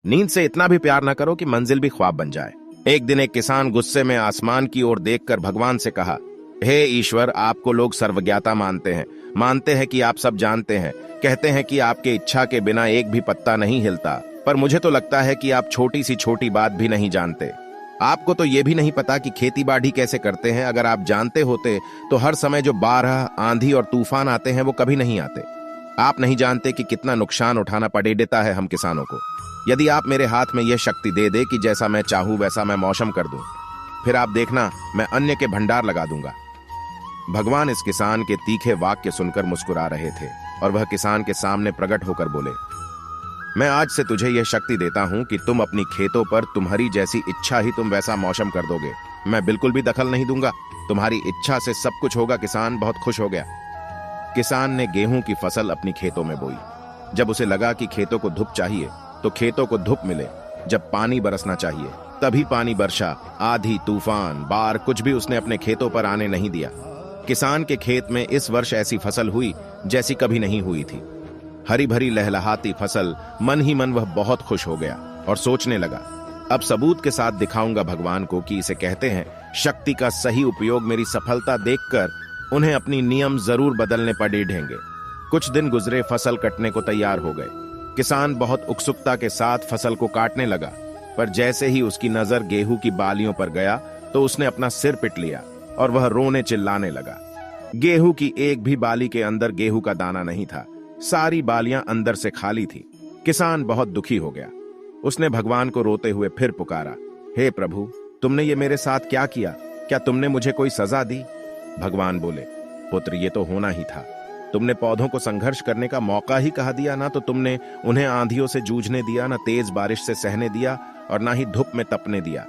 नींद से इतना भी प्यार न करो कि मंजिल भी ख्वाब बन जाए। एक दिन एक किसान गुस्से में आसमान की ओर देखकर भगवान से कहा, हे ईश्वर, आपको लोग सर्वज्ञाता मानते हैं कि आप सब जानते हैं, कहते हैं कि आपके इच्छा के बिना एक भी पत्ता नहीं हिलता, पर मुझे तो लगता है कि आप छोटी सी छोटी बात भी नहीं जानते। आपको तो ये भी नहीं पता कि खेती बाड़ी कैसे करते हैं। अगर आप जानते होते तो हर समय जो बाढ़, आंधी और तूफान आते हैं वो कभी नहीं आते। आप नहीं जानते कि कितना नुकसान उठाना पड़े देता है हम किसानों को। यदि आप मेरे हाथ में यह शक्ति दे दे कि जैसा मैं चाहूं वैसा मैं मौसम कर दूं, फिर आप देखना मैं अन्न के भंडार लगा दूंगा। भगवान इस किसान के तीखे वाक्य सुनकर मुस्कुरा रहे थे और वह किसान के सामने प्रकट होकर बोले, मैं आज से तुझे यह शक्ति देता हूं कि तुम अपनी खेतों पर तुम्हारी जैसी इच्छा ही तुम वैसा मौसम कर दोगे। मैं बिल्कुल भी दखल नहीं दूंगा, तुम्हारी इच्छा से सब कुछ होगा। किसान बहुत खुश हो गया। किसान ने गेहूं की फसल अपनी खेतों में बोई। जब उसे लगा कि खेतों को धूप चाहिए तो खेतों को धूप मिले, जब पानी बरसना चाहिए तभी पानी बरसा। आधी, तूफान, बाढ़ कुछ भी उसने अपने खेतों पर आने नहीं दिया। किसान के खेत में इस वर्ष ऐसी फसल हुई जैसी कभी नहीं हुई थी। हरी भरी लहलहाती फसल। मन ही मन वह बहुत खुश हो गया और सोचने लगा, अब सबूत के साथ दिखाऊंगा भगवान को कि इसे कहते हैं शक्ति का सही उपयोग। मेरी सफलता देखकर उन्हें अपनी नियम जरूर बदलने पड़ेंगे। कुछ दिन गुजरे, फसल कटने को तैयार हो गए। किसान बहुत उत्सुकता के साथ फसल को काटने लगा, पर जैसे ही उसकी नजर गेहूं की बालियों पर गया तो उसने अपना सिर पिट लिया और वह रोने चिल्लाने लगा। गेहूं की एक भी बाली के अंदर गेहूं का दाना नहीं था। सारी बालियां अंदर से खाली थी। किसान बहुत दुखी हो गया। उसने भगवान को रोते हुए फिर पुकारा, हे प्रभु, तुमने ये मेरे साथ क्या किया? क्या तुमने मुझे कोई सजा दी? भगवान बोले, पुत्र, ये तो होना ही था। तुमने पौधों को संघर्ष करने का मौका ही कहा दिया। ना तो तुमने उन्हें आंधियों से जूझने दिया, ना तेज बारिश से सहने दिया और ना ही धूप में तपने दिया।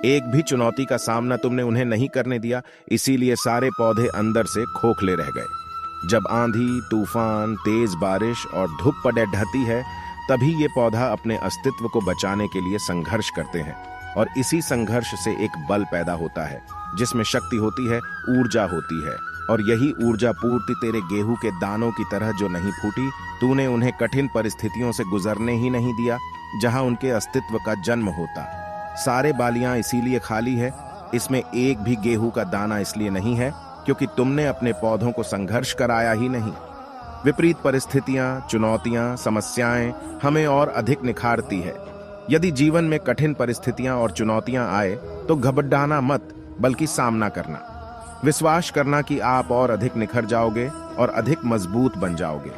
एक भी चुनौती का सामना तुमने उन्हें नहीं करने दिया। इसीलिए सारे पौधे अंदर से खोखले रह गए। जब आंधी, तूफान, तेज बारिश और धूप पड़े ढहती है, तभी ये पौधा अपने अस्तित्व को बचाने के लिए संघर्ष करते हैं और इसी संघर्ष से एक बल पैदा होता है जिसमें शक्ति होती है, ऊर्जा होती है। और यही ऊर्जा पूर्ति तेरे गेहूं के दानों की तरह जो नहीं फूटी। तूने उन्हें कठिन परिस्थितियों से गुजरने ही नहीं दिया जहां उनके अस्तित्व का जन्म होता। सारे बालियां इसीलिए खाली है, इसमें एक भी गेहूं का दाना इसलिए नहीं है क्योंकि तुमने अपने पौधों को संघर्ष कराया ही नहीं। विपरीत परिस्थितियां, चुनौतियां, समस्याएं हमें और अधिक निखारती है। यदि जीवन में कठिन परिस्थितियां और चुनौतियां आए तो घबराना मत, बल्कि सामना करना। विश्वास करना कि आप और अधिक निखर जाओगे और अधिक मजबूत बन जाओगे।